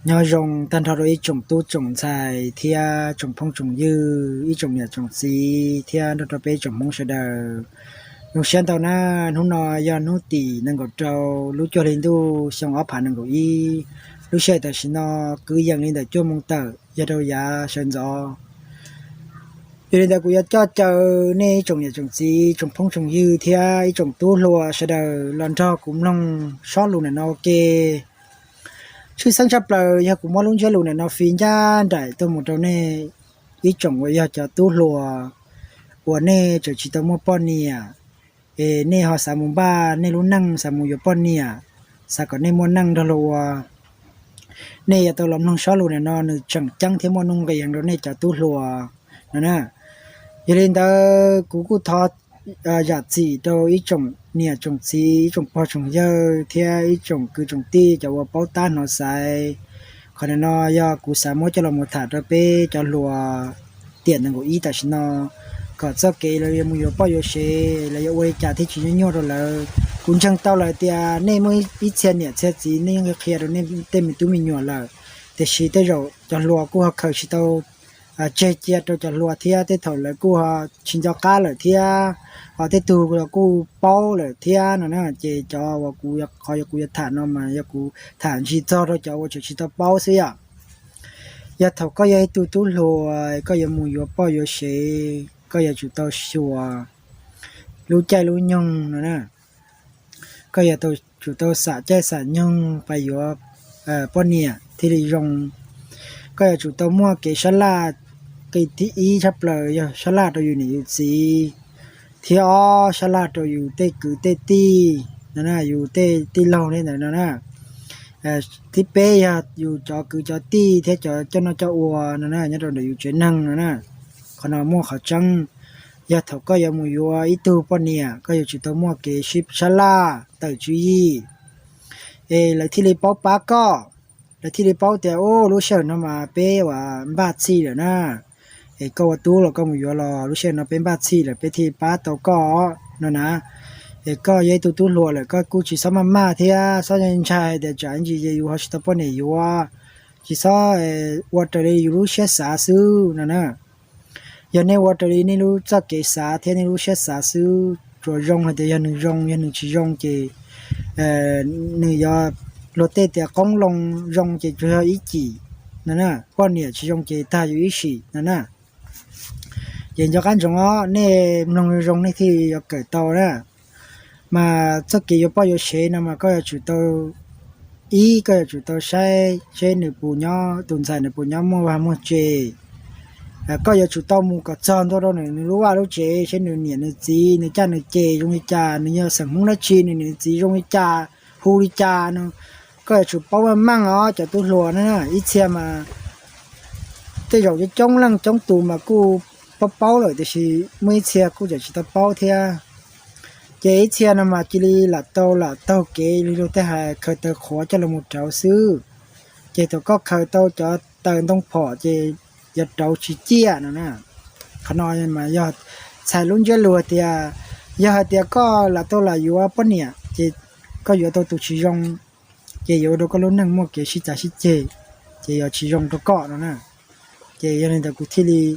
nhờ rong tan thọ rồi trồng tu trồng xài thia trồng phong trồng dư ý trồng nhà trồng xí thia nó cho bé trồng mông sẽ đờ lúc sáng tàu na nó nói do nó tỉ năng够trâu lúc cho lên tu xong áp phản năng够y lúc sáng tàu xin nó cứ dần lên để cho mông tờ giờ đâu giá sơn gió giờ lên đây cũng cho chờ nè trồng nhà trồng xí trồng phong trồng dư thia ý trồng tu lúa sẽ đờ lần cho cũng long xót luôn này nó ok chứ sáng sắp là giờ cũng muốn luôn chơi luôn này nó phí ra đại tôi một chỗ này ít trồng với giờ cho tu lùa của này cho chỉ tôi mua pon nè này họ xả mùng ba này luôn năng xả mùng yo pon nè xả còn này mua năng đó lùa này giờ tôi làm nông sản luôn này nó chẳng chẳng thêm mua nông cáiอย่างđó này cho tu lùa nữa nè giờ lên đó cũng thọ giá trị đâu ít trồng nè trồng xí trồng po trồng dơ theo ít trồng cứ trồng ti cho vào bao tan nó xài còn nó do cú xả mỗi cho là một thả cho bé cho lùa tiền nó ít tại nó có cho cái là mua nhiều bao nhiêu xe là yêu quay trả thì chỉ nhau rồi là cũng chẳng tao là tiền nên mới ít tiền nhỉ xe gì nên cái kia rồi nên tên mình tụi mình nhỏ là thì chỉ tới rồi cho lùa cú học khởi chỉ tao chơi chơi cho lùa thia tới thầu là cú xin cho cá là thia họ tới từ là cú bao là thia nó nè chơi cho và cú coi cú thả nó mà cú thả chỉ cho chỉ tao bao xí à giờ thầu có giờ tu lùa có giờ mua yo bao yo xe có giờ chủ tao xùa lú chơi lú nhung nó nè có giờ tao chủ tao xả chơi xả nhung phải yo bao nhiêu thì đi rong có giờ chủ tao mua cái salad cái tí ý chấp lời salad tôiอยู่นี่สิที่อ๋อ salad tôiอยู่เตคือเตตีนั่นน่ะอยู่เตตีเราเนี่ยนั่นน่ะที่เป้อยู่จอคือจอตีเทจอจนจออัวนั่นน่ะเนี่ยเราอยู่เจนังนั่นน่ะขนาดมั่วเขาจังยาเถาก็ยังมัวอยู่อีตูปนเนี่ยก็อยู่จุดตัวมั่วเกชิปsaladต่อจุยแล้วที่เลยเป้าปาก็แล้วที่เลยเป้าแต่โอ้รู้เชิญนะมาเป้ว่าบาดซี่เหรอนะก็ว่าตู้เราก็มีอยู่รอรู้เช่นเราเป็นบาดซี่เลยไปที่ป้าตัวก็นั่นนะก็ยัยตู้รัวเลยก็กูchỉสมาเทียสยันชายแต่จันจีอยู่ฮัชตปนอยู่ว่าchỉสวัตถุอยู่รู้เชื่อสาสูนั่นนะยันในวัตถุนี่รู้จักเกษาเทียนี่รู้เชื่อสาสูตัวยงแต่ยันหนึ่งยงยันหนึ่งชี้ยงเจหนึ่งยอรถเตะกองลงยงเจจะอีจีนั่นนะก้อนเนี่ยชี้ยงเจตายอยู่อีสีนั่นนะhiện cho các chúng nè nông rong này thì cởi tàu đó mà chắc kỳ bao nhiêu xe nào mà có chủ tàu ý có chủ tàu xe xe nửa bù nhau tuần dài nửa bù nhau mua chè có chủ tàu mua cả tròn thôi đâu này lúc qua lúc chè xe nửa nhện nửa gì nửa cha nửa chè trong cái trà nửa nhớ sẵn muốn nó chi nửa gì trong cái trà hu đi trà nó có chủ bao mang nó cho tôi lùa nữa ít xe mà tôi rồi cái chống lăng chống tù mà cô bao rồi thì mấy xe cũng chỉ tao bao theo cái xe nào mà chỉ là tao cái lúc thế hay khởi tao khó cho là một cháu sư cái tao có khởi tao cho tao đông phỏ cái giật cháu chỉ chia nữa nè khả năng mà giờ xài luôn cho lùa thì giờ thì có là tao là yếu bớt nhỉ cái có yếu tao tụi chỉ dùng cái yếu đâu có luôn năng mua cái xí trả xí chè cái yếu chỉ dùng tao có nữa nè cái cho nên tao cũng thi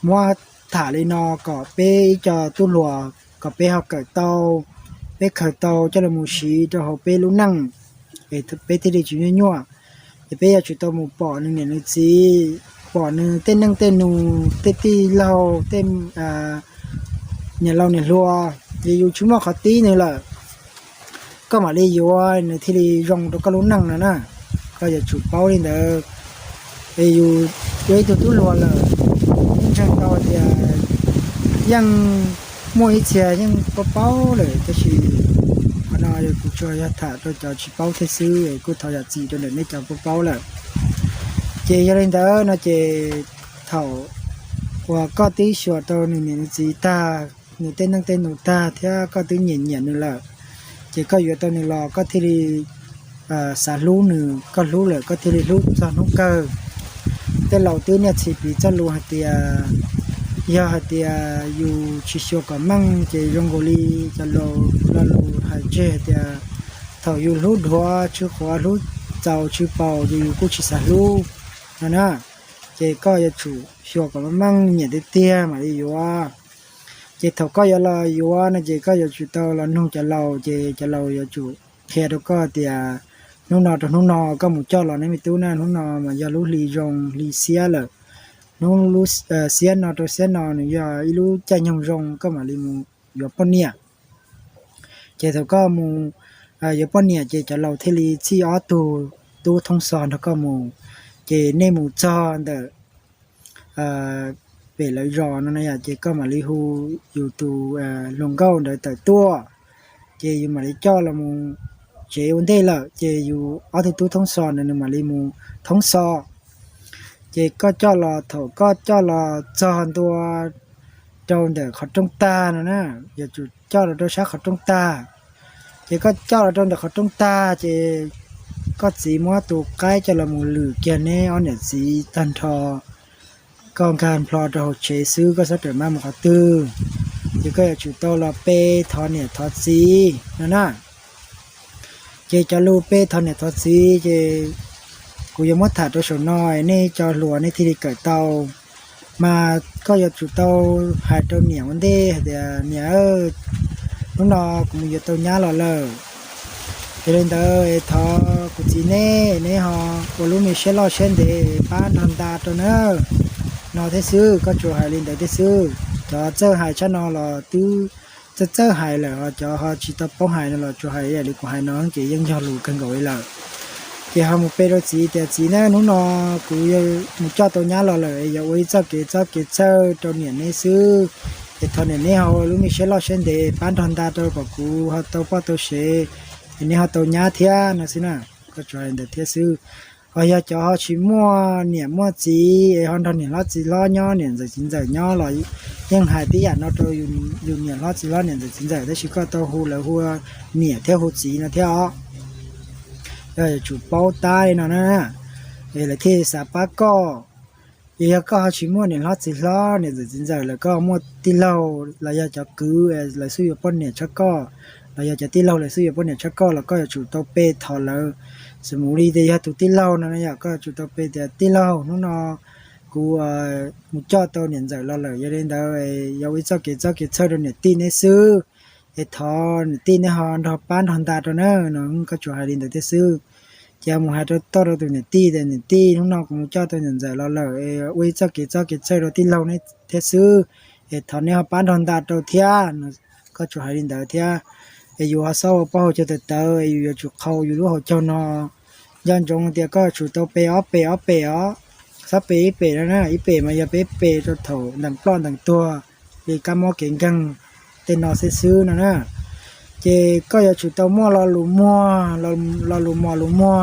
mua thả lên nó có bé cho tu lùa có bé học cởi tàu bé khởi tàu cho là một xí cho họ bé luôn năng để bé thì để chịu nhua để bé chịu tàu một bỏ nên này gì bỏ nên tên năng tên nụ tên ti lâu tên nhà lâu nhà lùa thì dù chúng nó khó tí nữa là có mà đi vô này thì đi rong nó có luôn năng nữa nè có giờ chụp bao lên được thì dù với tu lùa là chẳng tao thìยังมวยเชียยังเป้าเลยก็คือขณะเดียวกูช่วยถ่ายตัวจอชิเป้าที่ซื้อกูถอยจีตัวเนี่ยจะเป้าเลยเจยังเล่นเด้อนะเจเท่าว่าก็ตีชัวตัวนี่เนี่ยจีตาหนูเต้นนั่งเต้นหนูตาเท่าก็ตีเหนียนนี่แหละเจก็อยู่ตัวนี่รอก็ที่สารรู้หนึ่งก็รู้เลยก็ที่รู้สารนุกเกอร์แต่เราตัวเนี่ยสิปีจะรู้หัดเตียgiờ thìอยู่ชิโชกับมั่งเจยงโกลีจะโลหายเจthì thầuอยู่รู้ดัวชื่อขวารู้ เจ้าชื่อเป่าจะอยู่กูชิสาลูนะเจก็จะชูชัวกับมั่งเนี่ยเตี้ยมาอยู่ว่าเจถกก็อย่าลอยอยู่ว่านะเจก็จะชูเตาแล้วนุ่งจะเล่าเจจะเล่าอย่าชูแค่แล้วก็เตียนุ่งนอตัวนุ่งนอก็หมู่เจ้าเราในมิตู้นั่นนุ่งนอมาอย่ารู้ลีจงลีเสียเลยนุ่งรู้เสียนอตัวเสียนอเนี่ยอย่าอีรู้ใจยงจงก็มาลีมูอยู่ปนเนี่ยเจถกก็มูอยู่ปนเนี่ยเจจะเล่าเทลีที่ออตูทงซอนแล้วก็มูเจในหมู่จอนเดเป็นเลยรอนั่นนะเจก็มาลีฮูอยู่ตูลงเก้าเดแต่ตัวเจอยู่มาลีจ้อละมูเจวันเดละเจอยู่เอาตูทงซอนนั่นมาลีมูทงซอเจก็จ้อรอเถาก็จ้อรอจอนตัวจอนเดเขาตรงตานะอย่าจุดจ้อรอตัวชักเขาตรงตาเจก็จ้อรอจอนเดเขาตรงตาเจก็สีมัวตัวใกล้จะละมูหรือเกียนเน่เอาเนี่ยสีตันทอกองการพลอดเราเชซื้อก็สักแต่มาหมดตื้อเจก็อยากจุดโตเราเปทอนเนี่ยทอดสีนะเจจะรูเปทอนเนี่ยทอดสีเจกูยังมัดถาตัวชนน้อยนี่จอหลัวนี่ที่เกิดเตามาก็อยากจุดโตหายตัวเหนียวมันได้เดี๋ยวเนี่ยน้องนอกูมีอยู่ตัวนี้หล่อเลยเรื่องเดิมทอกุจีเน่เนี่ยฮะกูรู้มีเชลล์เช่นเดียป้านทำตาตัวเนอนอเทซื้อก็จูหายลินเดเทซื้อจะเจอหายชั้นนอหล่อตื้อจะเจอหายเลยจะฮะจิตตป้องหายนั่นหล่อจูหายอย่างนี้กูหายน้องเกี่ยังยอรู้กันกับเวลาเกี่ยหามุเปโรจีแต่จีน่ะน้องนอกูยังมุจ้าตัวนี้หล่อเลยอย่าไว้เจ้าเกี่ยวเจอตัวเนี่ยในซื้อแต่ตอนนี้เขารู้มีเชลล์เช่นเดียป้านทำตาตัวกับกูเขาตัวป้าตัวเชอันนี้เขาตัวนี้เทียนะสินะก็จอยเด็ดเทียซื้อเขาอยากจะเขาชิมัวเนี่ยมัวจีไอ้ฮอนทอนเนี่ยล้อจีล้อย่อเนี่ยจะจินใจย่อหล่อยังหายที่อยากนอตัวอยู่เนี่ยล้อจีล้อเนี่ยจะจินใจแต่ชิก็ตัวหูเลยหัวเนี่ยเที่ยวหูจีนะเที่ยวจุดเป้าตายนะเออเลยที่สาปก็ยังก็เขาชิมัวเนี่ยล้อจีล้อเนี่ยจะจินใจแล้วก็มัวตีเหล้าเราอยากจะกู้เลยซื้อป้นเนี่ยชักก็เราอยากจะตีเหล้าเลยซื้อป้นเนี่ยชักก็แล้วก็จุดตัวเป้ถอดแล้วสมุรีเดียตุตีเหล้านะอยากก็จุดตัวเป้เดียตีเหล้านู่นนอกูมุจจอตัวเนี่ยใจเราเลยยังเล่นได้ยาวิจเกจเช่าตัวเนี่ยตีในซื้อทอนตีในหอนทอป้านทอนตาตัวนั้นน้องก็จุดหายดินแต่ซื้อจะมุหายตัวเนี่ยตีแต่เนี่ยตีนู่นนอกูมุจจอตัวเนี่ยใจเราเลยวิจเกจเช่าตัวตีเหล้าในเทซื้อทอนเนี่ยป้านทอนตาตัวเทียนก็จุดหายดินแต่เทียอยู่อาศัยป้าจะเตออยู่จุดเขาอยู่รู้เขาเจ้านอยันจงเดียก็จุดตัวเปอสับเปแล้วนะอีเปมาอย่าเปตัวเถ่าดังปล้อนดังตัวเด็กกำมอเก่งกังเต้นนอซื้อนะเจก็อย่าจุดตัวมั่วรอหลุมมั่วรอหลุมมั่ว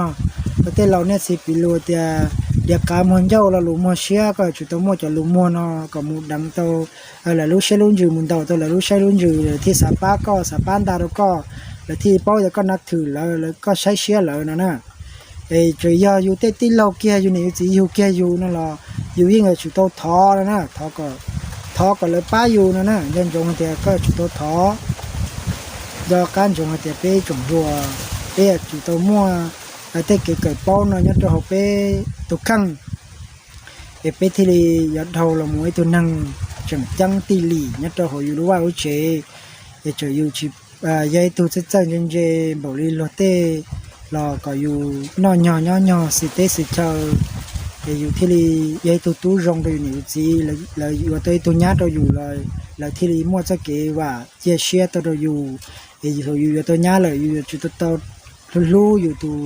ประเทศเราเนี่ย10 กิโลเดียกามหันเจ้าเราหลุมมั่วเชียก็จุดตัวมั่วจะหลุมมั่วเนาะก็มุดดังตัวแล้วรู้ใช้รุ่นยืมุนเต่าตัวแล้วรู้ใช้รุ่นยืที่สาป้าก็สาป้านดาวก็แล้วที่เป้าจะก็นักถือแล้วก็ใช้เชียแล้วนะจะยาอยู่เต้นเราเกียอยู่นี่จีอยู่เกียอยู่นั่นหรออยู่ยิ่งจุดตัวท้อแล้วนะท้อก็เลยป้าอยู่นะยันจงเตียก็จุดตัวท้อยาการจงเตียเป้จงรัวเป้จุดตัวมั่วเต้เกิดเป้าเนาะยัดตัวเป้ตัวขั้งเป้ที่ลียัดเท่าเราหมวยตัวนั่งจังตีลียัดตัวหัวอยู่รู้ว่าโอเคจะอยู่ชิบยายตัวจะจังยังเจบอกลีโลเต้เราก็อยู่นอนย่อสิเตสิเชออยู่ที่ลียายตู้รองไปอยู่นี่จีแล้วอยู่ตัวญาติเราอยู่เลยแล้วที่ลีมั่วจะเกว่าเจียเชียตัวเราอยู่อยู่ตัวญาติเลยอยู่จุดตัวรู้อยู่ตัว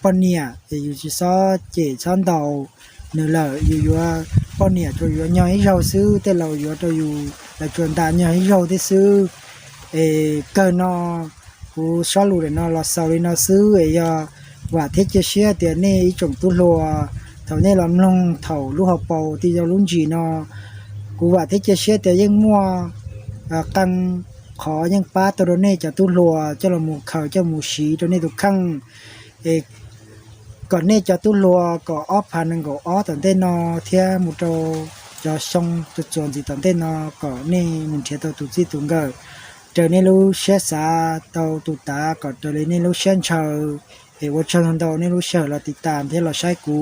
ปนเนี่ยอยู่ที่ซอเจช้อนเดาเนื้อเลยอยู่ว่าปนเนี่ยตัวอยู่ย่อยเราซื้อแต่เราอยู่ตัวอยู่แล้วจนตาย่อยเราที่ซื้อเกินนอกูชอบรู้เลยเนาะเราสาวเลยเนาะซื้อว่าเทเชียเดี๋ยวนี้จงตุลัวเท่านี้เราลงเท่าลูกเขาเป่าที่เราลุ้นจีเนาะกูว่าเทเชียแต่ยังมัวกันขอยังป้าตัวนี้จะตุลัวเจ้าหมูเขาเจ้าหมูชีตัวนี้ทุกครั้งก่อนนี้จะตุลัวก็ออฟพันก็ออตอนเต้นนอเทียมุโตจะส่งจุดจวนที่ตอนเต้นนอก็นี่มันเทียตัวตุจีตุงก็เจอในรู้เชื่อสาเตาตุตาก็เจอในรู้เชื่อเชอ ว่าชนทันโดนี่รู้เชื่อเราติดตามที่เราใช้กู